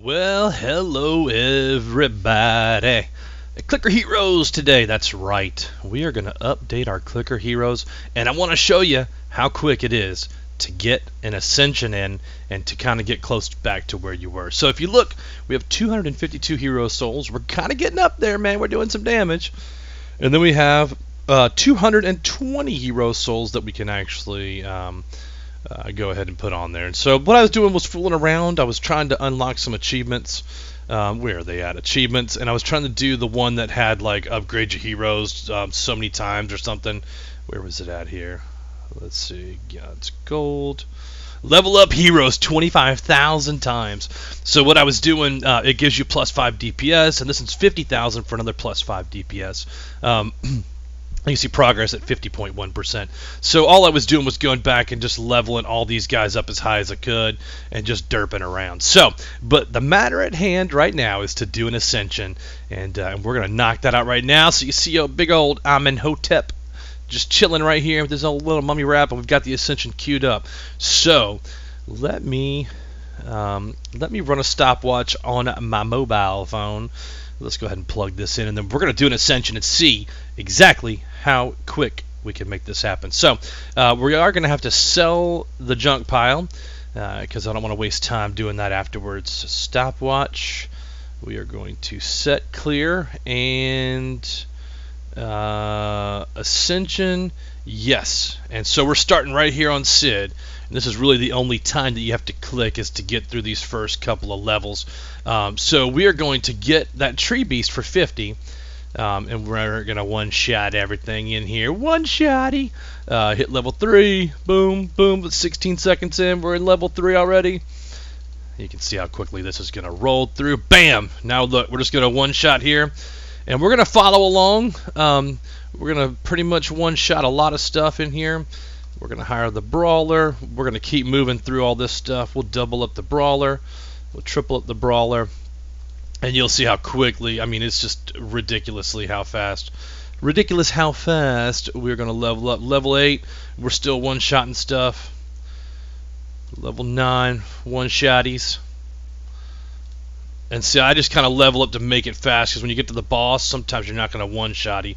Well, hello everybody. Clicker Heroes today, that's right. We are going to update our Clicker Heroes, and I want to show you how quick it is to get an Ascension in and to kind of get close back to where you were. So if you look, we have 252 hero souls. We're kind of getting up there, man. We're doing some damage. And then we have 220 hero souls that we can actually go ahead and put on there. And so what I was doing was fooling around. I was trying to unlock some achievements. Where are they at? Achievements. And I was trying to do the one that had like upgrade your heroes so many times or something. Where was it at here? Let's see. Yeah, it's gold. Level up heroes 25,000 times. So what I was doing, it gives you plus 5 DPS, and this is 50,000 for another plus 5 DPS. You see progress at 50.1%. So all I was doing was going back and just leveling all these guys up as high as I could and just derping around. So, but the matter at hand right now is to do an Ascension, and we're going to knock that out right now. So you see a big old Amenhotep just chilling right here with this old little mummy wrap, and we've got the Ascension queued up. So let me run a stopwatch on my mobile phone. Let's go ahead and plug this in, and then we're going to do an Ascension and see exactly how quick we can make this happen. So we are going to have to sell the junk pile because I don't want to waste time doing that afterwards. Stopwatch. We are going to set clear and Ascension. Yes. And so we're starting right here on Sid. And this is really the only time that you have to click is to get through these first couple of levels. So we are going to get that tree beast for 50. And we're going to one-shot everything in here. One-shotty. Hit level 3. Boom, boom. With 16 seconds in, we're in level 3 already. You can see how quickly this is going to roll through. Bam! Now look, we're just going to one-shot here. And we're going to follow along. We're going to pretty much one-shot a lot of stuff in here. We're going to hire the Brawler. We're going to keep moving through all this stuff. We'll double up the Brawler. We'll triple up the Brawler. And you'll see how quickly, I mean, it's just ridiculously how fast. Ridiculous how fast we're going to level up. Level 8, we're still one-shotting stuff. Level 9, one-shotties. And see, I just kind of level up to make it fast, because when you get to the boss, sometimes you're not going to one-shotty.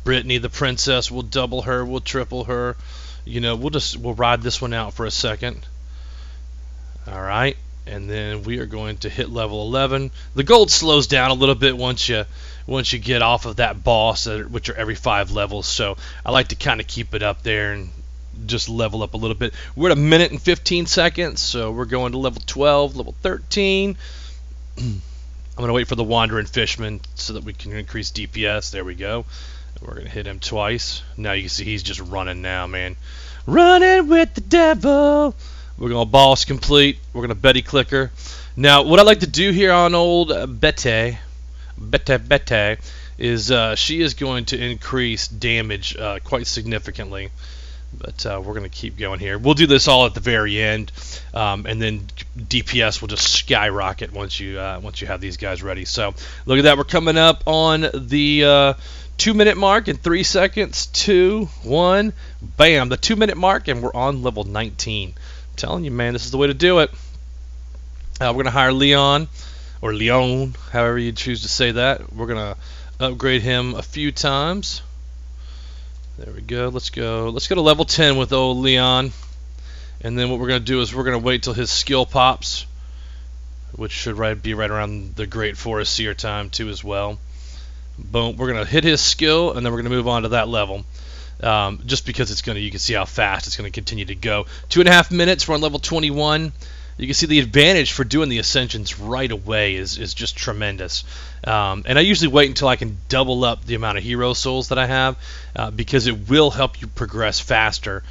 Brittany, the princess, we'll double her, we'll triple her. You know, we'll ride this one out for a second. Alright. And then we are going to hit level 11. The gold slows down a little bit once you get off of that boss, which are every 5 levels. So I like to kind of keep it up there and just level up a little bit. We're at 1 minute and 15 seconds, so we're going to level 12, level 13. I'm going to wait for the Wandering Fishman so that we can increase DPS. There we go. We're going to hit him twice. Now you can see he's just running now, man. Running with the devil. We're going to boss complete. We're going to Betty Clicker. Now, what I like to do here on old Bete is she is going to increase damage quite significantly. But we're going to keep going here. We'll do this all at the very end, and then DPS will just skyrocket once you have these guys ready. So look at that. We're coming up on the 2-minute mark in 3 seconds. 2, 1, bam! The 2-minute mark, and we're on level 19. I'm telling you, man, this is the way to do it. We're going to hire Leon, or Leon, however you choose to say that. We're going to upgrade him a few times. There we go. Let's go to level 10 with old Leon. And then what we're going to do is we're going to wait till his skill pops, which should be right around the Great Forest Seer time too as well. Boom. We're going to hit his skill, and then we're going to move on to that level. Just because it's going to, you can see how fast it's going to continue to go. 2.5 minutes, we're on level 21. You can see the advantage for doing the Ascensions right away is just tremendous. And I usually wait until I can double up the amount of hero souls that I have because it will help you progress faster.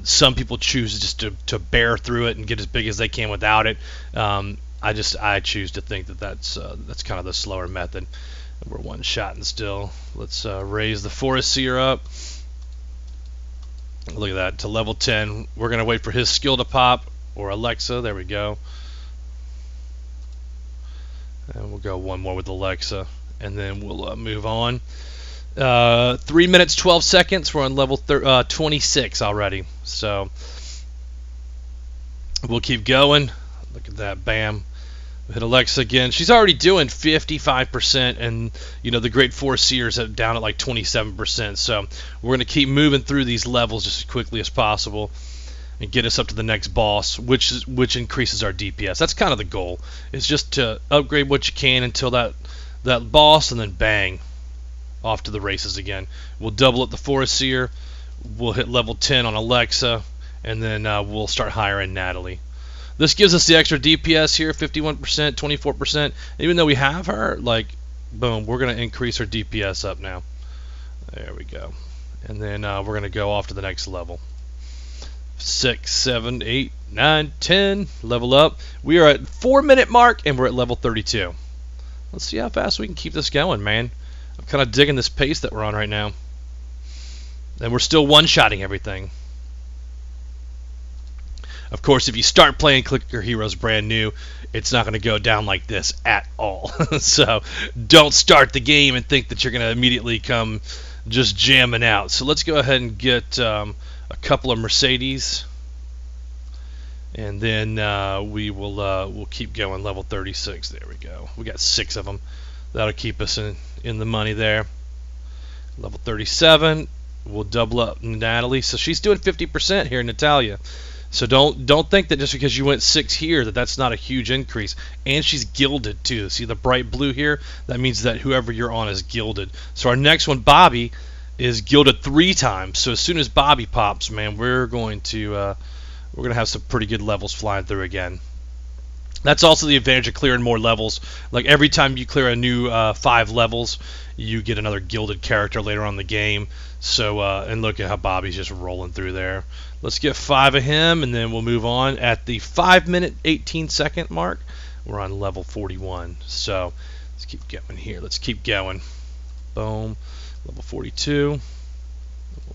Some people choose just to bear through it and get as big as they can without it. I choose to think that's kind of the slower method. We're one-shotting still. Let's raise the Forest Seer up. Look at that, to level 10. We're going to wait for his skill to pop, or Alexa. There we go. And we'll go one more with Alexa, and then we'll move on. 3 minutes, 12 seconds. We're on level 26 already. So we'll keep going. Look at that, bam. Hit Alexa again. She's already doing 55%, and you know the Great Four Seers are down at like 27%. So we're going to keep moving through these levels just as quickly as possible and get us up to the next boss, which increases our DPS. That's kind of the goal. Is just to upgrade what you can until that boss, and then bang, off to the races again. We'll double up the Forest Seer. We'll hit level 10 on Alexa, and then we'll start hiring Natalie. This gives us the extra DPS here, 51%, 24%. Even though we have her, like, boom, we're going to increase her DPS up now. There we go. And then we're going to go off to the next level. 6, 7, 8, 9, 10. Level up. We are at 4-minute mark, and we're at level 32. Let's see how fast we can keep this going, man. I'm kind of digging this pace that we're on right now. And we're still one-shotting everything. Of course, if you start playing Clicker Heroes brand new, it's not going to go down like this at all. So don't start the game and think that you're going to immediately come just jamming out. So let's go ahead and get a couple of Mercedes, and then we'll keep going. Level 36. There we go. We got 6 of them. That'll keep us in the money there. Level 37. We'll double up Natalie. So she's doing 50% here, Natalia. So don't think that just because you went 6 here that's not a huge increase. And she's gilded too. See the bright blue here? That means that whoever you're on is gilded. So our next one, Bobby, is gilded 3 times. So as soon as Bobby pops, man, we're going to have some pretty good levels flying through again. That's also the advantage of clearing more levels. Like every time you clear a new 5 levels, you get another gilded character later on in the game. So and look at how Bobby's just rolling through there. Let's get 5 of him, and then we'll move on. At the 5-minute 18-second mark, we're on level 41. So let's keep going here. Let's keep going. Boom. Level 42. We'll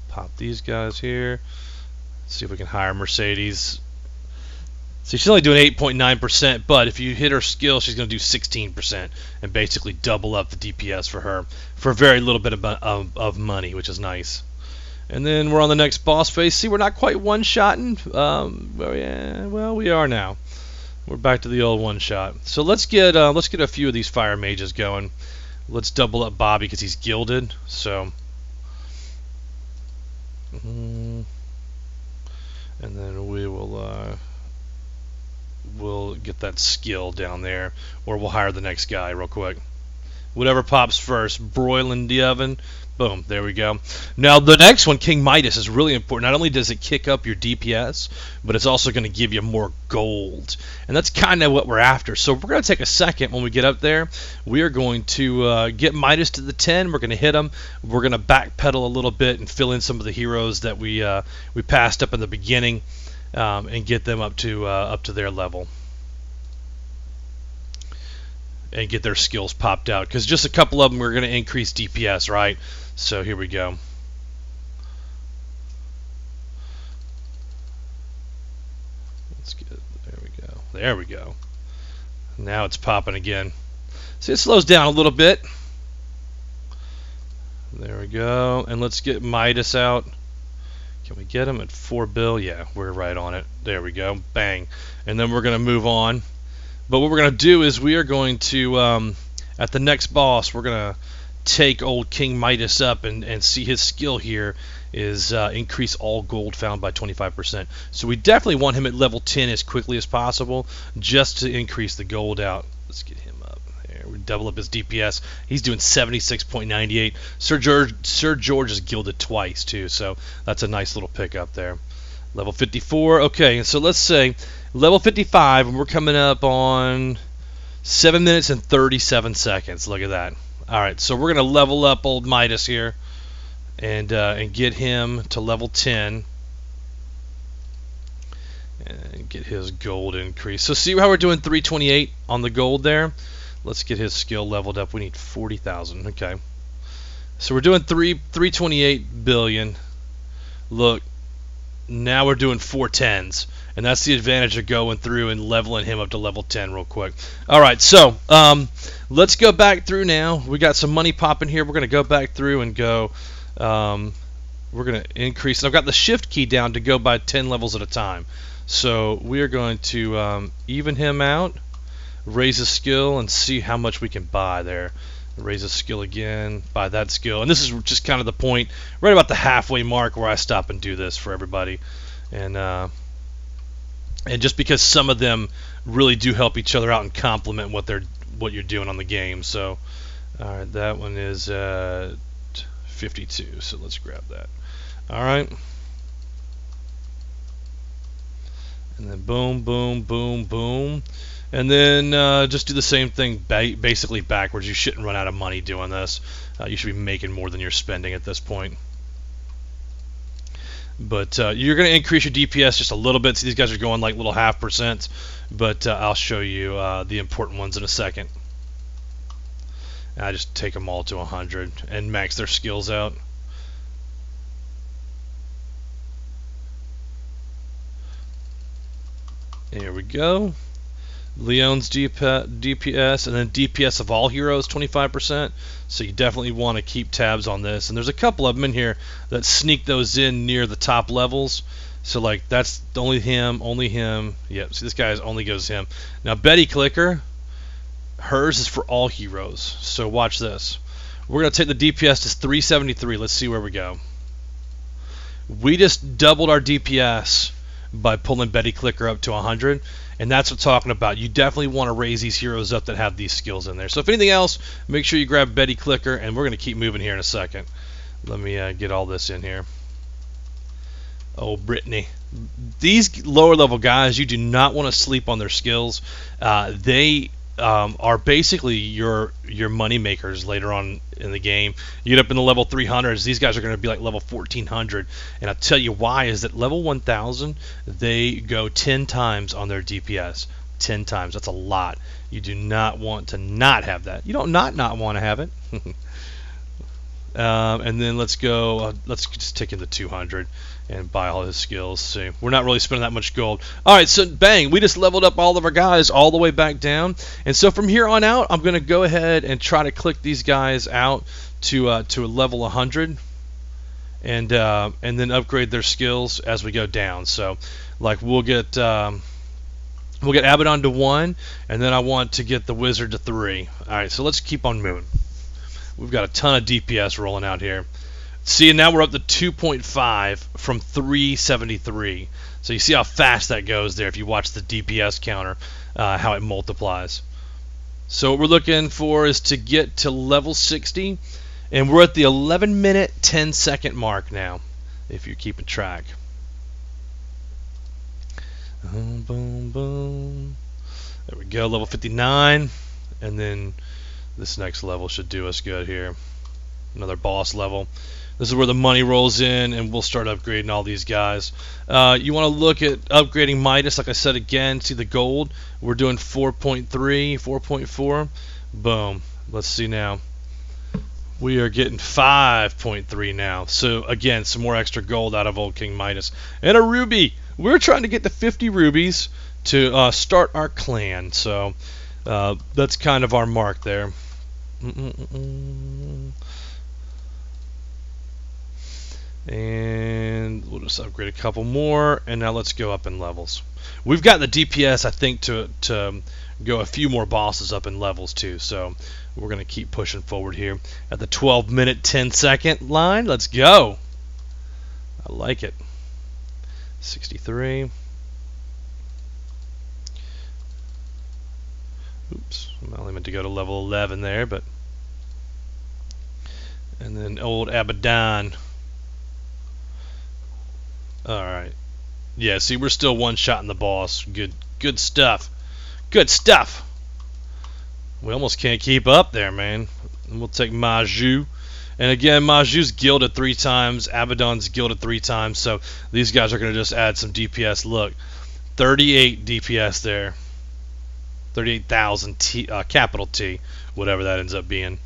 pop these guys here. Let's see if we can hire Mercedes. See, she's only doing 8.9%, but if you hit her skill, she's going to do 16% and basically double up the DPS for her for a very little bit of money, which is nice. And then we're on the next boss phase. See, we're not quite one-shotting. Well, we are now. We're back to the old one-shot. So let's get a few of these fire mages going. Let's double up Bobby because he's gilded. So, and then we will we'll get that skill down there, or we'll hire the next guy real quick. Whatever pops first. Broil in the oven. Boom, there we go. Now the next one, King Midas, is really important. Not only does it kick up your DPS, but it's also going to give you more gold. And that's kind of what we're after. So we're going to take a second when we get up there. We are going to get Midas to the 10. We're going to hit him. We're going to backpedal a little bit and fill in some of the heroes that we passed up in the beginning, and get them up to their level. And get their skills popped out. Because just a couple of them are going to increase DPS, right? So here we go. Let's get, there we go. There we go. Now it's popping again. See, it slows down a little bit. There we go. And let's get Midas out. Can we get him at 4 bill? Yeah, we're right on it. There we go. Bang. And then we're going to move on. But what we're going to do is we are going to, at the next boss, we're going to take old King Midas up and see his skill here is increase all gold found by 25%. So we definitely want him at level 10 as quickly as possible just to increase the gold out. Let's get him up. There, we double up his DPS. He's doing 76.98. Sir George is gilded twice too, so that's a nice little pickup there. Level 54. Okay, so let's say level 55, and we're coming up on 7 minutes and 37 seconds. Look at that. All right, so we're going to level up old Midas here and get him to level 10 and get his gold increase. So see how we're doing 328 on the gold there? Let's get his skill leveled up. We need 40,000. Okay. So we're doing 328 billion. Look, now we're doing 410s. And that's the advantage of going through and leveling him up to level 10 real quick. All right, so let's go back through now. We got some money popping here. We're going to go back through and go. We're going to increase. I've got the shift key down to go by 10 levels at a time. So we are going to even him out. raise a skill and see how much we can buy there. Raise a skill again, buy that skill. And this is just kind of the point, right about the halfway mark where I stop and do this for everybody. And just because some of them really do help each other out and complement what you're doing on the game. So, all right, that one is 52. So let's grab that. All right. And then boom, boom, boom, boom. And then just do the same thing basically backwards. You shouldn't run out of money doing this. You should be making more than you're spending at this point. But you're going to increase your DPS just a little bit. See, these guys are going like little 0.5%. But I'll show you the important ones in a second. And I just take them all to 100 and max their skills out. Here we go. Leon's DPS, and then DPS of all heroes 25%. So you definitely want to keep tabs on this. And there's a couple of them in here that sneak those in near the top levels. So like that's only him. Yep. See, this guy only goes him. Now Betty Clicker, hers is for all heroes. So watch this. We're gonna take the DPS to 373. Let's see where we go. We just doubled our DPS by pulling Betty Clicker up to 100, and that's what I'm talking about. You definitely want to raise these heroes up that have these skills in there. So if anything else, make sure you grab Betty Clicker, and we're going to keep moving here in a second. Let me get all this in here. Oh, Brittany. These lower level guys, you do not want to sleep on their skills. They are basically your money makers later on in the game. You get up in the level 300s, these guys are going to be like level 1400, and I'll tell you why is that level 1000 they go 10 times on their DPS. 10 times, that's a lot. You do not want to not have that. You don't not want to have it. And then let's go, let's just take in the 200 and buy all his skills. See, we're not really spending that much gold. All right, so bang, we just leveled up all of our guys all the way back down. And so from here on out, I'm going to go ahead and try to click these guys out to a level 100, and then upgrade their skills as we go down. So, like we'll get Abaddon to 1, and then I want to get the Wizard to 3. All right, so let's keep on moving. We've got a ton of DPS rolling out here. See, now we're up to 2.5 from 373. So you see how fast that goes there if you watch the DPS counter, how it multiplies. So what we're looking for is to get to level 60, and we're at the 11-minute, 10-second mark now, if you're keeping track. Boom, boom, boom. There we go, level 59, and then this next level should do us good here. Another boss level. This is where the money rolls in, and we'll start upgrading all these guys. You want to look at upgrading Midas, like I said again. See the gold? We're doing 4.3, 4.4. Boom. Let's see now. We are getting 5.3 now. So, again, some more extra gold out of Old King Midas. And a ruby. We're trying to get to 50 rubies to start our clan. So, that's kind of our mark there. And we'll just upgrade a couple more, and now let's go up in levels. We've got the DPS, I think, to go a few more bosses up in levels too, so we're going to keep pushing forward here at the 12-minute, 10-second line. Let's go. I like it. 63. Oops, I only meant to go to level 11 there, but and then old Abaddon. Alright. Yeah, see, we're still one-shotting the boss. Good stuff. Good stuff. We almost can't keep up there, man. And we'll take Maju. And again, Maju's gilded 3 times. Abaddon's gilded 3 times. So these guys are going to just add some DPS. Look, 38 DPS there. 38,000 T, capital T, whatever that ends up being.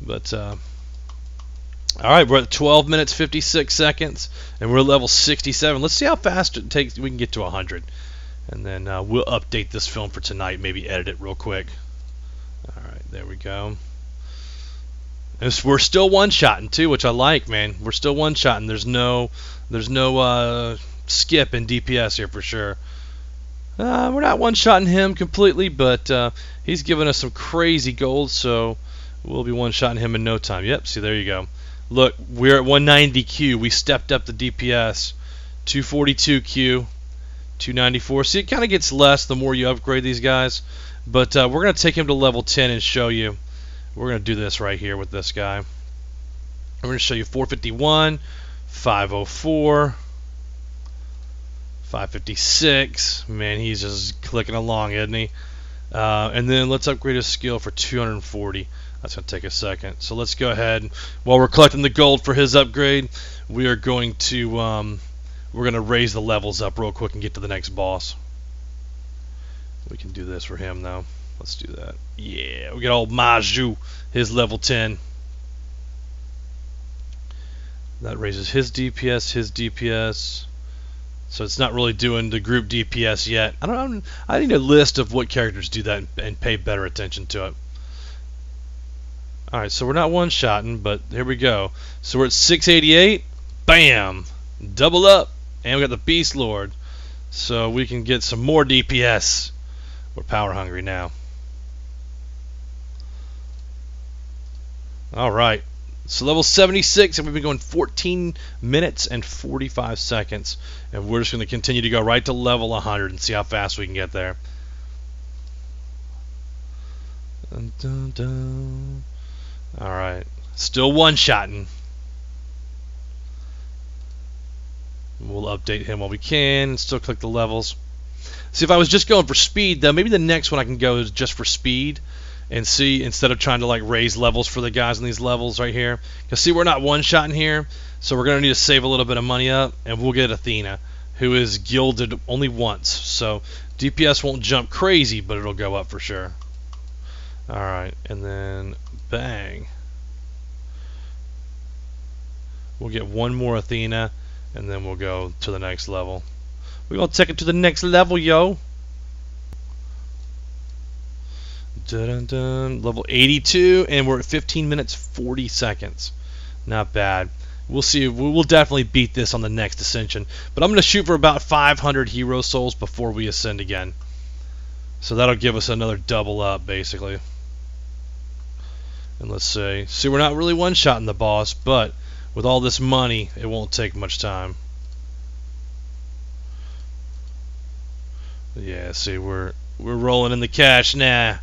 But, alright, we're at 12 minutes, 56 seconds, and we're at level 67. Let's see how fast it takes. We can get to 100. And then we'll update this film for tonight, maybe edit it real quick. Alright, there we go. And we're still one-shotting, too, which I like, man. We're still one-shotting. There's no skip in DPS here for sure. We're not one-shotting him completely, but he's giving us some crazy gold, so we'll be one-shotting him in no time. Yep, see, there you go. Look, we're at 190 Q. We stepped up the DPS. 242 Q. 294. See, it kind of gets less the more you upgrade these guys. But we're going to take him to level 10 and show you. We're going to do this right here with this guy. We're going to show you 451, 504, 556. Man, he's just clicking along, isn't he? And then let's upgrade his skill for 240. That's going to take a second. So let's go ahead. While we're collecting the gold for his upgrade, we are going to raise the levels up real quick and get to the next boss. We can do this for him though. Let's do that. Yeah, we got old Maju, his level 10. That raises his DPS, So it's not really doing the group DPS yet. I need a list of what characters do that and pay better attention to it. Alright, so we're not one-shotting, but here we go. So we're at 688. Bam! Double up. And we got the Beast Lord. So we can get some more DPS. We're power hungry now. Alright. So level 76, and we've been going 14 minutes and 45 seconds. And we're just going to continue to go right to level 100 and see how fast we can get there. Dun, dun, dun. Alright. Still one-shotting. We'll update him while we can. Still click the levels. See, if I was just going for speed, though, maybe the next one I can go is just for speed. And see, instead of trying to like raise levels for the guys in these levels right here. Because see, we're not one-shotting here. So we're going to need to save a little bit of money up. And we'll get Athena, who is gilded only once. So DPS won't jump crazy, but it'll go up for sure. Alright, and then bang. We'll get one more Athena, and then we'll go to the next level. We're going to take it to the next level, yo. Dun, dun, dun. Level 82, and we're at 15 minutes 40 seconds. Not bad. We'll see. We'll definitely beat this on the next Ascension. But I'm going to shoot for about 500 hero souls before we ascend again. So that'll give us another double up, basically. And let's see. See, we're not really one-shotting the boss, but with all this money, it won't take much time. Yeah, see, we're rolling in the cash now.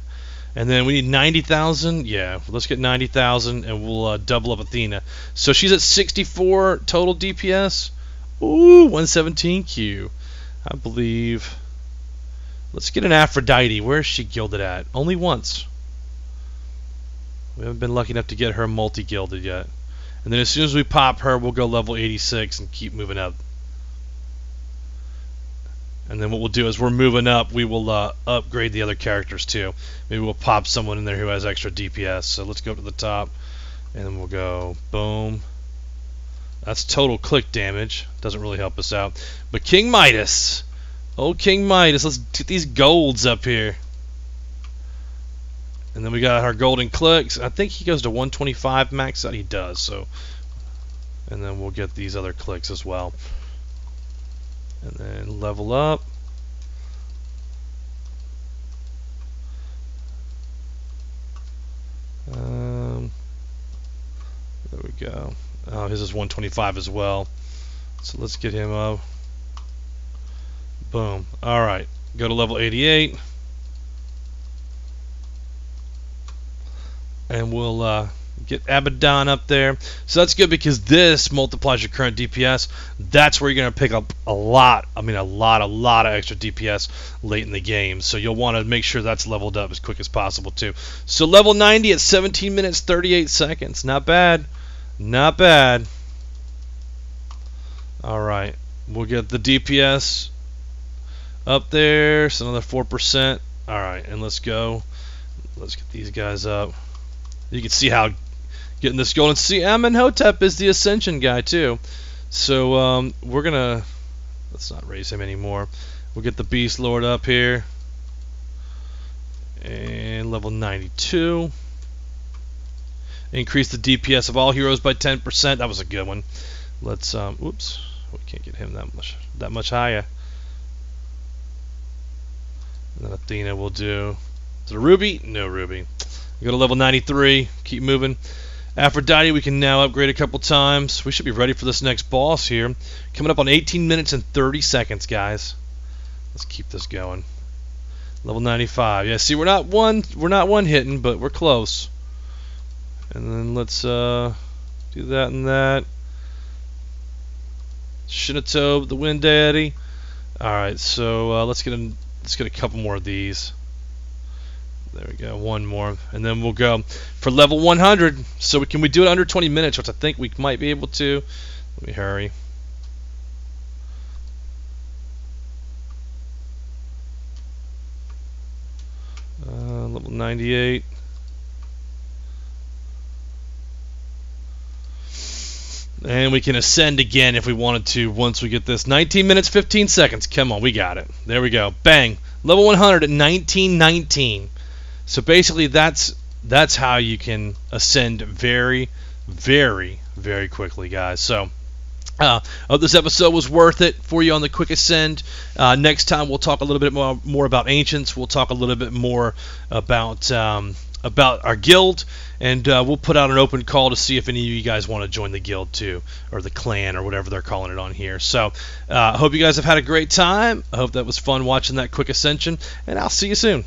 And then we need 90,000. Yeah, let's get 90,000, and we'll double up Athena. So she's at 64 total DPS. Ooh, 117 Q. I believe. Let's get an Aphrodite. Where is she gilded at? Only once. We haven't been lucky enough to get her multi-gilded yet. And then as soon as we pop her, we'll go level 86 and keep moving up. And then what we'll do is we're moving up, we will upgrade the other characters too. Maybe we'll pop someone in there who has extra DPS. So let's go to the top, and then we'll go boom. That's total click damage. Doesn't really help us out. But King Midas. Oh, King Midas. Let's get these golds up here. And then we got our golden clicks. I think he goes to 125 max out. He does. So, and then we'll get these other clicks as well. And then level up. There we go. Oh, his is 125 as well. So let's get him up. Boom. Alright. Go to level 88. And we'll get Abaddon up there. So that's good because this multiplies your current DPS. That's where you're going to pick up a lot of extra DPS late in the game. So you'll want to make sure that's leveled up as quick as possible too. So level 90 at 17 minutes 38 seconds. Not bad. Not bad. Alright. We'll get the DPS up there. So another 4%. Alright. And let's go. Let's get these guys up. You can see how getting this golden. See, Amenhotep is the Ascension guy too. So we're gonna let's not raise him anymore. We'll get the Beast Lord up here and level 92. Increase the DPS of all heroes by 10%. That was a good one. Let's whoops, we can't get him that much higher. And then Athena will do. Is it a ruby? No ruby. Go to level 93. Keep moving. Aphrodite, we can now upgrade a couple times. We should be ready for this next boss here. Coming up on 18 minutes and 30 seconds, guys. Let's keep this going. Level 95. Yeah, see, we're not one hitting, but we're close. And then let's do that and that. Shinatobe, the Wind Deity. All right, so let's get a couple more of these. There we go, one more, and then we'll go for level 100. So can we do it under 20 minutes, which I think we might be able to. Let me hurry. Level 98. And we can ascend again if we wanted to once we get this. 19 minutes, 15 seconds. Come on, we got it. There we go. Bang. Level 100 at 1919. So basically that's how you can ascend very, very, very quickly, guys. So I hope this episode was worth it for you on the quick ascend. Next time we'll talk a little bit more about ancients. We'll talk a little bit more about our guild, and we'll put out an open call to see if any of you guys want to join the guild too, or the clan, or whatever they're calling it on here. So I hope you guys have had a great time. I hope that was fun watching that quick ascension, and I'll see you soon.